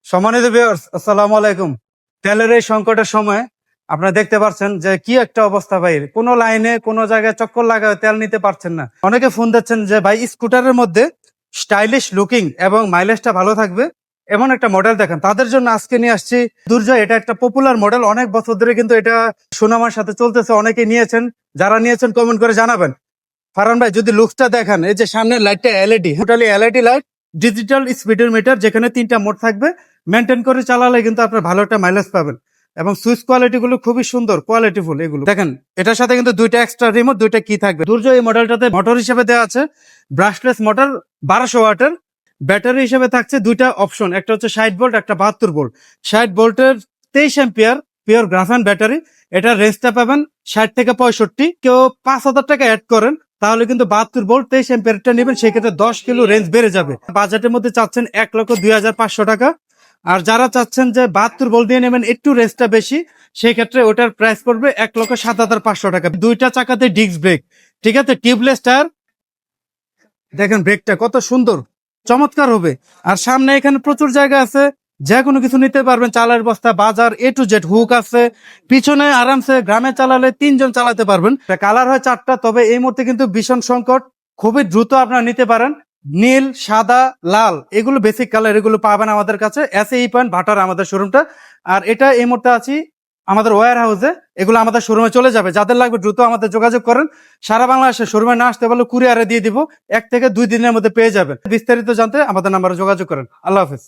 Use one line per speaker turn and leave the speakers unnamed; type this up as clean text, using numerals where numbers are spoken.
সম্মানিত ভিউয়ার্স, আসসালামু আলাইকুম। তেলের এই সংকটের সময় আপনারা দেখতে পাচ্ছেন যে কি একটা অবস্থা ভাই, কোনো লাইনে কোনো জায়গায় চক্কর লাগায় তেল নিতে পারছেন না। অনেকে ফোন দিচ্ছেন যে ভাই স্কুটারের মধ্যে স্টাইলিশ লুকিং এবং মাইলেজটা ভালো থাকবে এমন একটা মডেল দেখেন। তাদের জন্য আজকে নিয়ে আসছি দুর্জয়। এটা একটা পপুলার মডেল, অনেক বছর ধরে কিন্তু এটা সুনামের সাথে চলতেছে। অনেকে নিয়েছেন, যারা নিয়েছেন কমেন্ট করে জানাবেন। ফারহান ভাই, যদি লুকসটা দেখেন, এই যে সামনের লাইটটা LED, totally LED light, digital speedometer, যেখানে 3টা মোড থাকবে। মেনটেন করে চালালে কিন্তু আপনার ভালো একটা মাইলেজ পাবেন। এবং সুইচ কোয়ালিটি গুলো খুবই সুন্দর, কোয়ালিটিফুল। এগুলো দেখেন, এটার সাথে কিন্তু 2টা এক্সট্রা রিমোট, 2টা কি থাকবে। দুর্জয় এই মডেলটাতে মোটর হিসেবে দেওয়া আছে ব্রাশলেস মোটর, 1200 ওয়াটের। ব্যাটারি হিসেবে থাকছে 2টা অপশন, একটা হচ্ছে 60 ভোল্ট, একটা 72 ভোল্ট। 60 ভোল্টের 23 এম্পিয়ার পিওর গ্রাফাইন ব্যাটারি। এটার রেঞ্জটা পাবেন 60 থেকে 65। কেউ 5,000 টাকা অ্যাড করেন, তাহলে কিন্তু 72 ভোল্ট 23 এম্পিয়ারটা নেবেন, সেক্ষেত্রে 10 কিলো রেঞ্জ বেড়ে যাবে। বাজেটের মধ্যে চাচ্ছেন 1,02,500 টাকা। আর যারা চাচ্ছেন যে 72 ভোল্ট দিয়ে নেবেন, একটু রেঞ্জটা বেশি, সেই ক্ষেত্রে ওটার প্রাইস পড়বে 1,07,500 টাকা। 2টা চাকাতে ডিস্ক ব্রেক, ঠিক আছে, টিউবলেস টায়ার। দেখেন ব্রেকটা কত সুন্দর, চমৎকার হবে। আর সামনে এখানে প্রচুর জায়গা আছে, যে কোনো কিছু নিতে পারবেন। চালের বস্তা, বাজার, এ টু জেড হুক আছে। পিছনে আরামসে গ্রামে চালালে 3 জন চালাতে পারবেন। কালার হয় 4টা, তবে এই মুহূর্তে কিন্তু ভীষণ সংকট, খুবই দ্রুত আপনারা নিতে পারেন। নীল, সাদা, লাল, এগুলো বেসিক কালার, এগুলো পাবেন আমাদের কাছে SAE পয়েন্ট ভাটার আমাদের শোরুমটা। আর এটা এই মুহূর্তে আছি আমাদের ওয়্যার হাউসে। এগুলো আমাদের শোরুমে চলে যাবে, যাদের লাগবে দ্রুত আমাদের যোগাযোগ করেন। সারা বাংলাদেশে শোরুমে না আসতে পারলে কুরিয়ারে দিয়ে দিব, 1 থেকে 2 দিনের মধ্যে পেয়ে যাবেন। বিস্তারিত জানতে আমাদের নাম্বারে যোগাযোগ করেন। আল্লাহ হাফেজ।